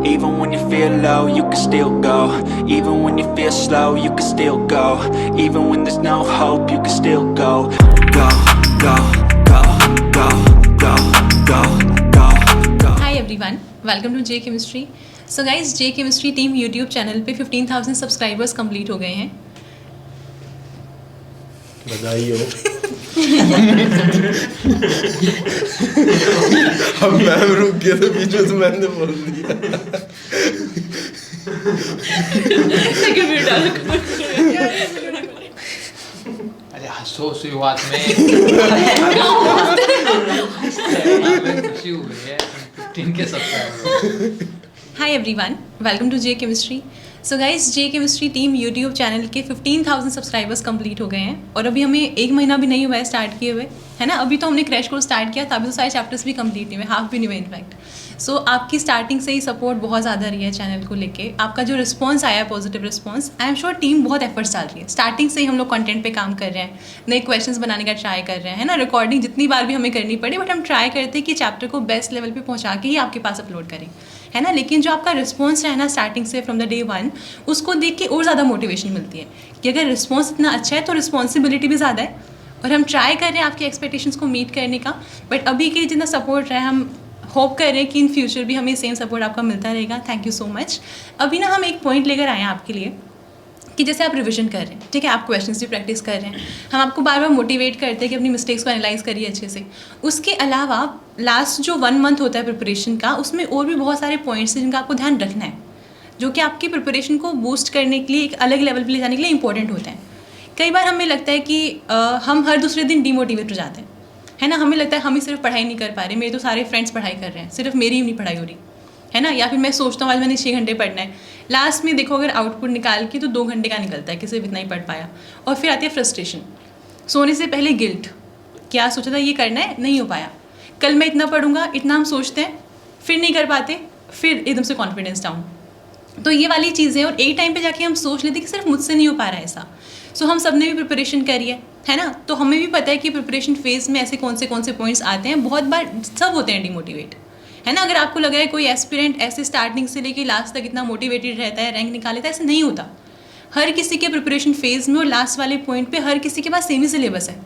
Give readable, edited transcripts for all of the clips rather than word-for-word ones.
Even when you feel low, you can still go. Even when you feel slow, you can still go. Even when there's no hope, you can still go. Go, go, go, go, go, go, go, go. Hi everyone, welcome to J Chemistry. So guys, J Chemistry team YouTube channel पे 15,000 subscribers complete हो गए हैं. बधाई हो. अब ma'am रुक गए तो बीच में तो मैंने बोल दिया. अरे हंसो शुरुआत में. खुशी हुई है 15 के subscriber. Hi everyone, welcome to J Chemistry. So guys, J Chemistry team YouTube channel के 15,000 सब्सक्राइबर्स कंप्लीट हो गए हैं और अभी हमें 1 महीना भी नहीं हुआ है स्टार्ट किए हुए, है ना. अभी तो हमने क्रैश कोर्स स्टार्ट किया, तभी तो सारे चैप्टर्स भी कंप्लीट नहीं हुए, हाफ भी नहीं हुए इनफैक्ट. सो आपकी स्टार्टिंग से ही सपोर्ट बहुत ज़्यादा रही है चैनल को लेके. आपका जो रिस्पॉन्स आया है, positive response, I am sure team बहुत एफर्ट्स डाल रही है. स्टार्टिंग से ही हम लोग कंटेंट पे काम कर रहे हैं, नए क्वेश्चंस बनाने का ट्राई कर रहे हैं, है ना. रिकॉर्डिंग जितनी बार भी हमें करनी पड़ी, बट हम ट्राई करते हैं कि चैप्टर को बेस्ट लेवल पे पहुंचा के ही आपके पास अपलोड करें, है ना. लेकिन जो आपका रिस्पॉन्स है ना स्टार्टिंग से फ्रॉम द डे 1, उसको देख के और ज़्यादा मोटिवेशन मिलती है कि अगर रिस्पॉन्स इतना अच्छा है तो रिस्पॉन्सिबिलिटी भी ज़्यादा है और हम ट्राई कर रहे हैं आपके एक्सपेक्टेशंस को मीट करने का. बट अभी के जितना सपोर्ट रहा है, हम होप कर रहे हैं कि इन फ्यूचर भी हमें सेम सपोर्ट आपका मिलता रहेगा. Thank you so much. अभी ना हम एक पॉइंट लेकर आए हैं आपके लिए कि जैसे आप रिवीजन कर रहे हैं, ठीक है, आप क्वेश्चंस भी प्रैक्टिस कर रहे हैं, हम आपको बार बार मोटिवेट करते हैं कि अपनी मिस्टेक्स को एनालाइज करिए अच्छे से. उसके अलावा लास्ट जो 1 मंथ होता है प्रिपरेशन का, उसमें और भी बहुत सारे पॉइंट्स हैं जिनका आपको ध्यान रखना है, जो कि आपकी प्रिपरेशन को बूस्ट करने के लिए, एक अलग लेवल पर ले जाने के लिए इंपॉर्टेंट होते हैं. कई बार हमें लगता है कि हम हर दूसरे दिन डीमोटिवेट हो जाते हैं, है ना. हमें लगता है हम ही सिर्फ पढ़ाई नहीं कर पा रहे, मेरे तो सारे फ्रेंड्स पढ़ाई कर रहे हैं, सिर्फ मेरी ही नहीं पढ़ाई हो रही, है ना. या फिर मैं सोचता हूँ आज मैंने 6 घंटे पढ़ना है, लास्ट में देखो अगर आउटपुट निकाल के तो 2 घंटे का निकलता है कि सिर्फ इतना ही पढ़ पाया. और फिर आती है फ्रस्ट्रेशन, सोने से पहले गिल्ट, क्या सोचा था ये करना है, नहीं हो पाया, कल मैं इतना पढ़ूंगा, इतना हम सोचते हैं, फिर नहीं कर पाते, फिर एकदम से कॉन्फिडेंस डाउन. तो ये वाली चीज़ें, और एक टाइम पे जाके हम सोच लेते कि सिर्फ मुझसे नहीं हो पा रहा है ऐसा. सो हम सब ने भी प्रिपरेशन करी है ना. तो हमें भी पता है कि प्रिपरेशन फेज़ में ऐसे कौन से पॉइंट्स आते हैं. बहुत बार सब होते हैं डिमोटिवेट, है ना. अगर आपको लगा है कोई एस्पिरेंट ऐसे स्टार्टिंग से लेके लास्ट तक इतना मोटिवेटेड रहता है, रैंक निकाल लेता है, ऐसे नहीं होता. हर किसी के प्रिपरेशन फेज़ में और लास्ट वाले पॉइंट पे हर किसी के पास सेम ही सिलेबस है,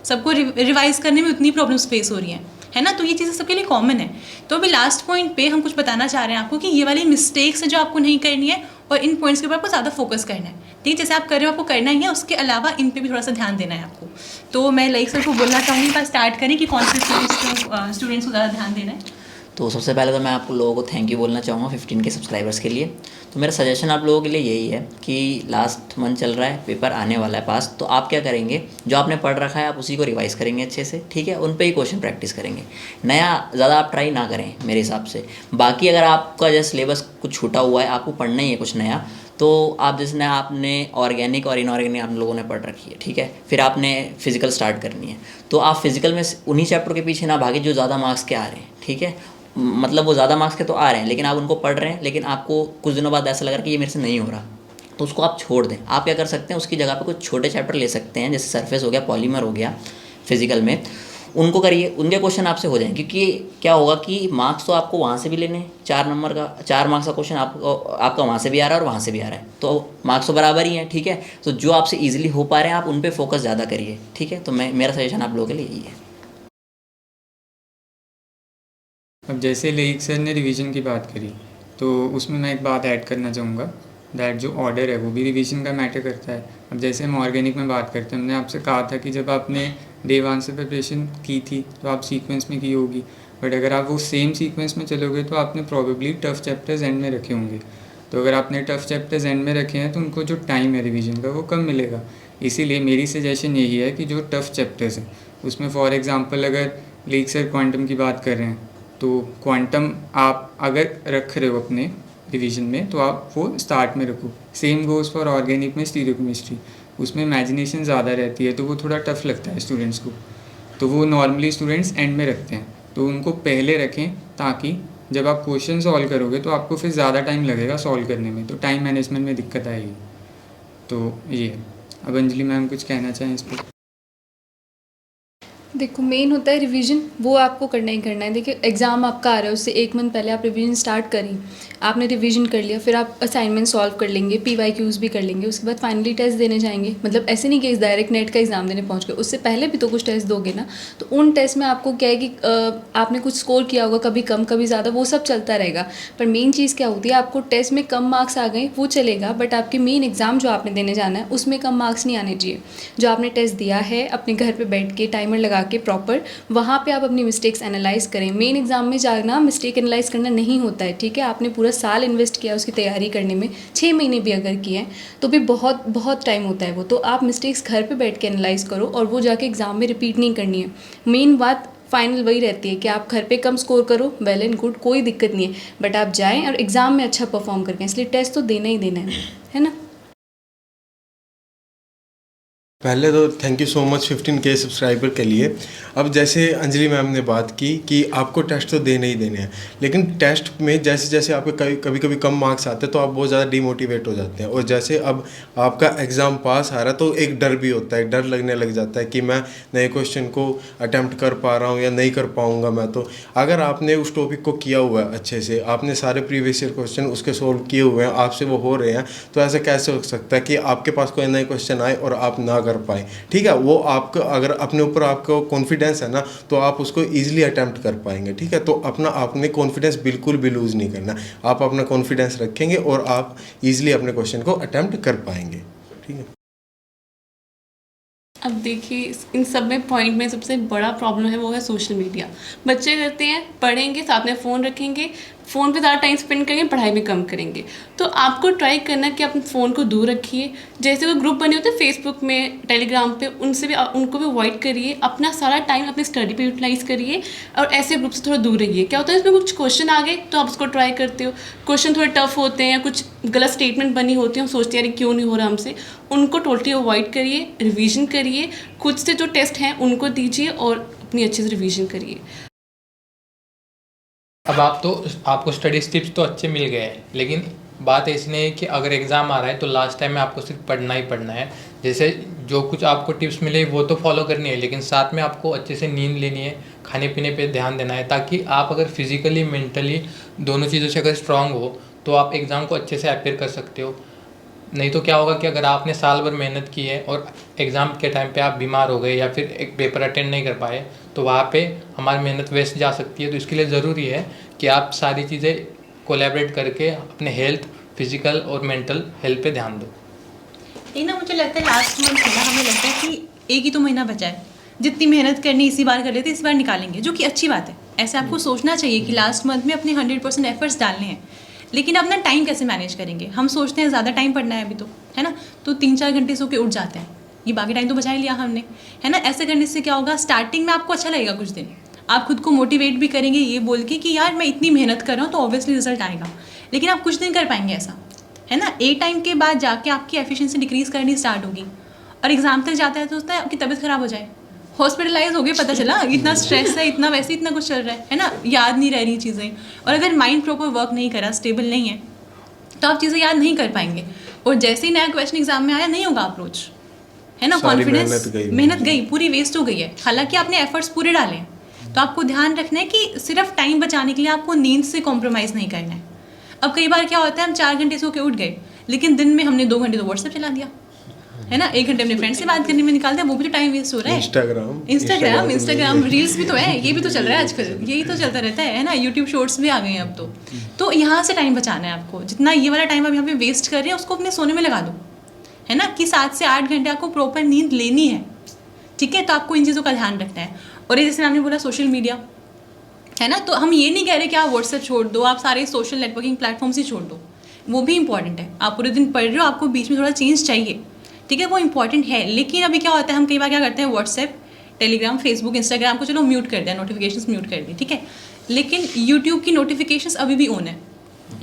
सबको रिवाइज करने में उतनी प्रॉब्लम्स फेस हो रही हैं, है ना. तो ये चीज़ें सबके लिए कॉमन है. तो अभी लास्ट पॉइंट पे हम कुछ बताना चाह रहे हैं आपको कि ये वाली मिस्टेक्स है जो आपको नहीं करनी है और इन पॉइंट्स के ऊपर आपको ज़्यादा फोकस करना है. ठीक, जैसे आप कर रहे हो आपको करना ही है, उसके अलावा इन पे भी थोड़ा सा ध्यान देना है आपको. तो मैं लाइक सर को बोलना चाहूँगी बस स्टार्ट करें कि कौन से स्टूडेंट्स को ज़्यादा ध्यान देना है. तो सबसे पहले तो मैं आप लोगों को थैंक यू बोलना चाहूँगा 15 के सब्सक्राइबर्स के लिए. तो मेरा सजेशन आप लोगों के लिए यही है कि लास्ट मंथ चल रहा है, पेपर आने वाला है पास, तो आप क्या करेंगे, जो आपने पढ़ रखा है आप उसी को रिवाइज़ करेंगे अच्छे से, ठीक है. उन पे ही क्वेश्चन प्रैक्टिस करेंगे, नया ज़्यादा आप ट्राई ना करें मेरे हिसाब से. बाकी अगर आपका जैसे सिलेबस कुछ छूटा हुआ है, आपको पढ़ना ही है कुछ नया, तो आप जैसे आपने ऑर्गेनिक और इनऑर्गेनिक आप लोगों ने पढ़ रखी है, ठीक है, फिर आपने फिजिकल स्टार्ट करनी है, तो आप फिजिकल में उन्हीं चैप्टर के पीछे ना भागे जो ज़्यादा मार्क्स के आ रहे हैं, ठीक है. मतलब वो ज़्यादा मार्क्स के तो आ रहे हैं लेकिन आप उनको पढ़ रहे हैं, लेकिन आपको कुछ दिनों बाद ऐसा लग रहा है कि ये मेरे से नहीं हो रहा, तो उसको आप छोड़ दें. आप क्या कर सकते हैं, उसकी जगह पे कुछ छोटे चैप्टर ले सकते हैं, जैसे सरफेस हो गया, पॉलीमर हो गया फिजिकल में, उनको करिए, उनके क्वेश्चन आपसे हो जाएंगे. क्योंकि क्या होगा कि मार्क्स तो आपको वहाँ से भी लेने हैं, 4 नंबर का 4 मार्क्स का क्वेश्चन आपका वहाँ से भी आ रहा है और वहाँ से भी आ रहा है, तो मार्क्स तो बराबर ही हैं, ठीक है. तो जो आपसे ईजिली हो पा रहे हैं आप उन पर फोकस ज़्यादा करिए, ठीक है. तो मेरा सजेशन आप लोगों के लिए यही है. अब जैसे लेक सर ने रिवीजन की बात करी, तो उसमें मैं एक बात ऐड करना चाहूँगा, दैट जो ऑर्डर है वो भी रिवीजन का मैटर करता है. अब जैसे हम ऑर्गेनिक में बात करते हैं, हमने आपसे कहा था कि जब आपने डे 1 से प्रिपरेशन की थी तो आप सीक्वेंस में की होगी, बट अगर आप वो सेम सीक्वेंस में चलोगे तो आपने प्रॉबेबली टफ चैप्टर्स एंड में रखे होंगे. तो अगर आपने टफ चैप्टर्स एंड में रखे हैं तो उनको जो टाइम है रिवीजन का वो कम मिलेगा. इसीलिए मेरी सजेशन यही है कि जो टफ चैप्टर्स हैं उसमें फॉर एग्ज़ाम्पल अगर लेक सर क्वांटम की बात कर रहे हैं, तो क्वांटम आप अगर रख रहे हो अपने रिवीजन में तो आप वो स्टार्ट में रखो. सेम गोज़ फॉर ऑर्गेनिक में स्टीरियोकेमिस्ट्री, उसमें इमेजिनेशन ज़्यादा रहती है तो वो थोड़ा टफ लगता है स्टूडेंट्स को, तो वो नॉर्मली स्टूडेंट्स एंड में रखते हैं. तो उनको पहले रखें ताकि जब आप क्वेश्चन सॉल्व करोगे तो आपको फिर ज़्यादा टाइम लगेगा सॉल्व करने में, तो टाइम मैनेजमेंट में दिक्कत आएगी. तो ये अब अंजलि मैम कुछ कहना चाहें इस पर. देखो मेन होता है रिवीजन, वो आपको करना ही करना है। देखिए एग्ज़ाम आपका आ रहा है, उससे 1 मंथ पहले आप रिवीजन स्टार्ट करें। आपने रिवीजन कर लिया, फिर आप असाइनमेंट सॉल्व कर लेंगे, PYQs भी कर लेंगे, उसके बाद फाइनली टेस्ट देने जाएंगे। मतलब ऐसे नहीं कि डायरेक्ट नेट का एग्ज़ाम देने पहुंच गए, उससे पहले भी तो कुछ टेस्ट दोगे ना। तो उन टेस्ट में आपको क्या है कि आपने कुछ स्कोर किया होगा, कभी कम कभी ज़्यादा, वो सब चलता रहेगा। पर मेन चीज़ क्या होती है, आपको टेस्ट में कम मार्क्स आ गए वो चलेगा, बट आपके मेन एग्ज़ाम जो आपने देने जाना है उसमें कम मार्क्स नहीं आने चाहिए। जो आपने टेस्ट दिया है अपने घर पर बैठ के टाइमर लगा के प्रॉपर, वहाँ पे आप अपनी मिस्टेक्स एनालाइज करें। मेन एग्जाम में जाना मिस्टेक एनालाइज करना नहीं होता है, ठीक है। आपने पूरा साल इन्वेस्ट किया उसकी तैयारी करने में, 6 महीने भी अगर किए हैं तो भी बहुत बहुत टाइम होता है वो। तो आप मिस्टेक्स घर पे बैठ के एनालाइज करो और वो जाके एग्ज़ाम में रिपीट नहीं करनी है। मेन बात फाइनल वही रहती है कि आप घर पे कम स्कोर करो, वेल एंड गुड, कोई दिक्कत नहीं है, बट आप जाएँ और एग्ज़ाम में अच्छा परफॉर्म करके, इसलिए टेस्ट तो देना ही देना है ना। पहले तो thank you so much 15K subscriber के लिए। अब जैसे अंजलि मैम ने बात की कि आपको टेस्ट तो देने ही देने हैं, लेकिन टेस्ट में जैसे जैसे आपके कभी कभी कम मार्क्स आते हैं तो आप बहुत ज़्यादा डिमोटिवेट हो जाते हैं। और जैसे अब आपका एग्ज़ाम पास आ रहा है तो एक डर भी होता है, डर लगने लग जाता है कि मैं नए क्वेश्चन को अटैम्प्ट कर पा रहा हूँ या नहीं कर पाऊँगा मैं। तो अगर आपने उस टॉपिक को किया हुआ है अच्छे से, आपने सारे प्रीवियस ईयर क्वेश्चन उसके सोल्व किए हुए हैं, आपसे वो हो रहे हैं, तो ऐसा कैसे हो सकता है कि आपके पास कोई नए क्वेश्चन आए और आप ना कर पाए। ठीक है, वो आपको अगर अपने ऊपर आपको कॉन्फिडेंस है ना तो आप उसको ईजिली अटैम्प्ट कर पाएंगे। ठीक है, तो अपना आपने कॉन्फिडेंस बिल्कुल भी लूज़ नहीं करना। आप अपना कॉन्फिडेंस रखेंगे और आप ईजिली अपने क्वेश्चन को अटैम्प्ट कर पाएंगे। ठीक है। अब देखिए इन सब में पॉइंट में सबसे बड़ा प्रॉब्लम है वो है सोशल मीडिया। बच्चे करते हैं, पढ़ेंगे साथ में फ़ोन रखेंगे, फ़ोन पे ज़्यादा टाइम स्पेंड करेंगे, पढ़ाई में कम करेंगे। तो आपको ट्राई करना है कि अपने फ़ोन को दूर रखिए। जैसे वो ग्रुप बने होते हैं फेसबुक में, टेलीग्राम पे, उनसे भी उनको भी अवॉइड करिए। अपना सारा टाइम अपनी स्टडी पे यूटिलाइज़ करिए और ऐसे ग्रुप से थोड़ा दूर रहिए। क्या होता है इसमें कुछ क्वेश्चन आ गए तो आप उसको ट्राई करते हो, क्वेश्चन थोड़े टफ होते हैं या कुछ गलत स्टेटमेंट बनी होती है, हम सोचते हैं अरे क्यों नहीं हो रहा हमसे, उनको टोटली अवॉइड करिए। रिवीजन करिए, खुद से जो टेस्ट हैं उनको दीजिए और अपनी अच्छे से रिवीजन करिए। अब आपको स्टडी टिप्स तो अच्छे मिल गए हैं, लेकिन बात ऐसी नहीं है कि अगर एग्ज़ाम आ रहा है तो लास्ट टाइम में आपको सिर्फ पढ़ना ही पढ़ना है। जैसे जो कुछ आपको टिप्स मिले वो तो फॉलो करनी है, लेकिन साथ में आपको अच्छे से नींद लेनी है, खाने पीने पे ध्यान देना है, ताकि आप अगर फिज़िकली मेंटली दोनों चीज़ों से अगर स्ट्रांग हो तो आप एग्ज़ाम को अच्छे से अपेयर कर सकते हो। नहीं तो क्या होगा कि अगर आपने साल भर मेहनत की है और एग्ज़ाम के टाइम पे आप बीमार हो गए या फिर एक पेपर अटेंड नहीं कर पाए तो वहाँ पे हमारी मेहनत वेस्ट जा सकती है। तो इसके लिए ज़रूरी है कि आप सारी चीज़ें कोलैबोरेट करके अपने हेल्थ, फिजिकल और मेंटल हेल्थ पे ध्यान दो। ये ना मुझे लगता है लास्ट मंथ है ना, हमें लगता है कि एक ही तो महीना बचा है, जितनी मेहनत करनी इसी बार कर लेते इस बार निकालेंगे, जो कि अच्छी बात है। ऐसे आपको सोचना चाहिए कि लास्ट मंथ में अपने 100% एफर्ट्स डालने हैं। लेकिन अपना टाइम कैसे मैनेज करेंगे? हम सोचते हैं ज़्यादा टाइम पढ़ना है अभी तो, है ना, तो 3-4 घंटे सो के उठ जाते हैं, ये बाकी टाइम तो बचा ही लिया हमने, है ना। ऐसे करने से क्या होगा, स्टार्टिंग में आपको अच्छा लगेगा, कुछ दिन आप खुद को मोटिवेट भी करेंगे ये बोल के कि यार मैं इतनी मेहनत कर रहा हूँ तो ऑब्वियसली रिजल्ट आएगा। लेकिन आप कुछ दिन कर पाएंगे ऐसा, है ना। एक टाइम के बाद जाके आपकी एफिशिएंसी डिक्रीज़ करनी स्टार्ट होगी और एग्ज़ाम तक जाता है तो होता है आपकी तबीयत ख़राब हो जाए, हॉस्पिटलाइज हो गए, पता चला इतना स्ट्रेस है, इतना वैसे इतना कुछ चल रहा है ना, याद नहीं रह रही चीज़ें। और अगर माइंड प्रॉपर वर्क नहीं करा, स्टेबल नहीं है, तो आप चीज़ें याद नहीं कर पाएंगे। और जैसे ही नया क्वेश्चन एग्जाम में आया नहीं होगा अप्रोच, है ना, कॉन्फिडेंस, मेहनत गई, पूरी वेस्ट हो गई है। हालांकि आपने एफर्ट्स पूरे डाले हैं। तो आपको ध्यान रखना है कि सिर्फ टाइम बचाने के लिए आपको नींद से कॉम्प्रोमाइज़ नहीं करना है। अब कई बार क्या होता है, हम 4 घंटे सो के उठ गए, लेकिन दिन में हमने 2 घंटे तो व्हाट्सएप चला दिया, है ना, 1 घंटे अपने फ्रेंड से बात करने में निकाल दिया, वो भी तो टाइम वेस्ट हो रहा है। इंस्टाग्राम रील्स भी तो है, ये भी तो चल रहा है आजकल, यही तो चलता रहता है ना। यूट्यूब शॉर्ट्स भी आ गए हैं अब तो यहाँ से टाइम बचाना है आपको। जितना ये वाला टाइम आप यहाँ पे वेस्ट कर रहे हैं उसको अपने सोने में लगा दो, है ना, कि 7 से 8 घंटे आपको प्रॉपर नींद लेनी है। ठीक है, तो आपको इन चीज़ों का ध्यान रखना है। और ये जैसे आपने बोला सोशल मीडिया, है ना, तो हम ये नहीं कह रहे कि आप व्हाट्सएप छोड़ दो, आप सारे सोशल नेटवर्किंग प्लेटफॉर्म्स ही छोड़ दो, वो भी इंपॉर्टेंट है। आप पूरे दिन पढ़ रहे हो, आपको बीच में थोड़ा चेंज चाहिए, ठीक है, वो इंपॉर्टेंट है। लेकिन अभी क्या होता है, हम कई बार क्या करते हैं, व्हाट्सएप, टेलीग्राम, फेसबुक, इंस्टाग्राम को चलो म्यूट कर दिया, नोटिफिकेशंस म्यूट कर दी, ठीक है, लेकिन यूट्यूब की नोटिफिकेशंस अभी भी ऑन है,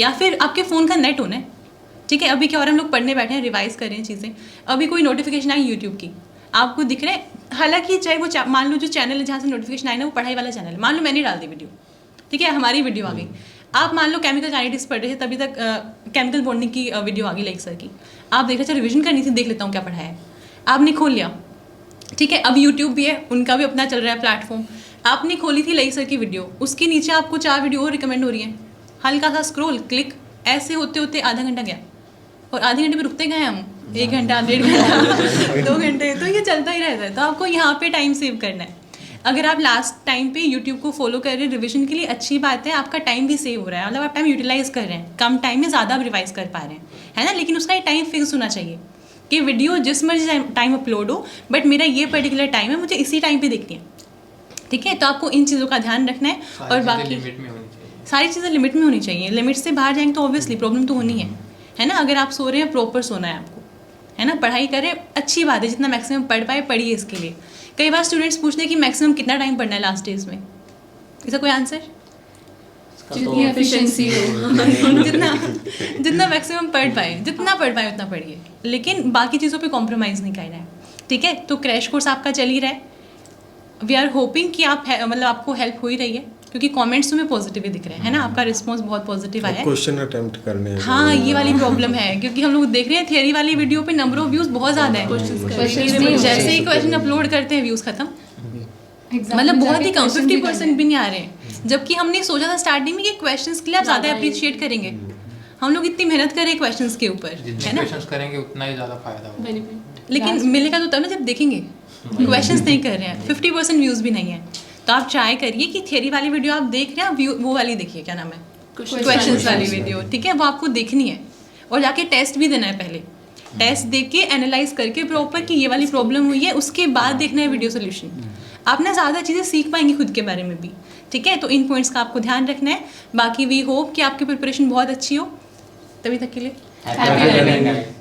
या फिर आपके फ़ोन का नेट ऑन है, ठीक है। अभी क्या हो रहा है, हम लोग पढ़ने बैठे हैं, रिवाइज कर रहे हैं चीज़ें, अभी कोई नोटिफिकेशन आई यूट्यूब की, आपको दिख रहे हैं, हालांकि चाहे वो मान लो जो चैनल है जहाँ से नोटिफिकेशन आई ना वो पढ़ाई वाला चैनल है, मान लो मैंने डाल दी वीडियो, ठीक है, हमारी वीडियो आ गई, आप मान लो केमिकल काइनेटिक्स पढ़ रहे थे, तभी तक केमिकल बॉन्डिंग की वीडियो आ गई लेक्चर की, आप देख रहे थे, रिविजन करनी थी, देख लेता हूँ क्या पढ़ा है, आपने खोल लिया, ठीक है, अब यूट्यूब भी है, उनका भी अपना चल रहा है प्लेटफॉर्म। आपने खोली थी लई सर की वीडियो, उसके नीचे आपको 4 वीडियो और रिकमेंड हो रही हैं, हल्का सा स्क्रॉल क्लिक, ऐसे होते होते आधा घंटा गया, और आधे घंटे में रुकते गए हम 1 घंटा 1.5 घंटा 2 घंटे, तो ये चलता ही रहता है। तो आपको यहाँ पे टाइम सेव करना है। अगर आप लास्ट टाइम पे यूट्यूब को फॉलो कर रहे हैं रिविजन के लिए, अच्छी बात है, आपका टाइम भी सेव हो रहा है, मतलब आप टाइम यूटिलाइज कर रहे हैं, कम टाइम में ज़्यादा आप रिवाइज कर पा रहे हैं, है ना। लेकिन उसका एक टाइम फिक्स होना चाहिए कि वीडियो जिस मर्जी टाइम अपलोड हो, बट मेरा ये पर्टिकुलर टाइम है, मुझे इसी टाइम पे देखनी है, ठीक है। तो आपको इन चीज़ों का ध्यान रखना है, और बाकी सारी चीज़ें लिमिट में होनी चाहिए। लिमिट से बाहर जाएंगे तो ऑब्वियसली प्रॉब्लम तो होनी है ना। अगर आप सो रहे हैं, प्रॉपर सोना है आपको, है ना। पढ़ाई करें, अच्छी बात है, जितना मैक्सिमम पढ़ पाए पढ़िए। इसके लिए कई बार स्टूडेंट्स पूछते हैं कि मैक्सिमम कितना टाइम पढ़ना है लास्ट डेज में, इसका कोई आंसर? जितनी एफिशिएंसी हो जितना मैक्सिमम पढ़ पाए, जितना पढ़ पाए उतना पढ़िए, लेकिन बाकी चीज़ों पे कॉम्प्रोमाइज़ नहीं करना है, ठीक है। तो क्रैश कोर्स आपका चल ही रहा है। वी आर होपिंग कि आप मतलब आपको हेल्प हो ही रही है, क्योंकि कमेंट्स में पॉजिटिव ही दिख रहे हैं, है ना। आपका रिस्पॉन्स बहुत पॉजिटिव आया है। क्वेश्चन अटेम्प्ट करने हैं। हाँ, ये वाली प्रॉब्लम है, क्योंकि हम लोग देख रहे हैं थियरी वाली वीडियो पे नंबर ऑफ व्यूज़ बहुत ज़्यादा है, जैसे ही क्वेश्चन अपलोड करते हैं व्यूज़ खत्म, मतलब बहुत ही कम, 50% भी नहीं आ रहे हैं। जबकि हमने सोचा था स्टार्टिंग में कि क्वेश्चंस के लिए आप ज़्यादा अप्रिशिएट करेंगे, हम लोग इतनी मेहनत कर रहे हैं क्वेश्चंस के ऊपर, है ना। क्वेश्चंस करेंगे उतना ही ज़्यादा फायदा होगा, लेकिन मिलेगा तो तब ना जब देखेंगे। क्वेश्चंस नहीं कर रहे हैं, 50% व्यूज़ भी नहीं है, तो आप ट्राई करिए कि थियरी वाली वीडियो आप देख रहे हैं, वो वाली देखिए, क्या नाम है, क्वेश्चंस वाली वीडियो, ठीक है। वो आपको देखनी है, और जाके टेस्ट भी देना है पहले, टेस्ट देख के एनालाइज करके प्रॉपर कि ये वाली प्रॉब्लम हुई है, उसके बाद देखना है वीडियो सोल्यूशन। आप ना ज़्यादा चीज़ें सीख पाएंगे खुद के बारे में भी, ठीक है। तो इन पॉइंट्स का आपको ध्यान रखना है। बाकी वी होप कि आपकी प्रिपरेशन बहुत अच्छी हो। तभी तक के लिए हैप्पी लर्निंग।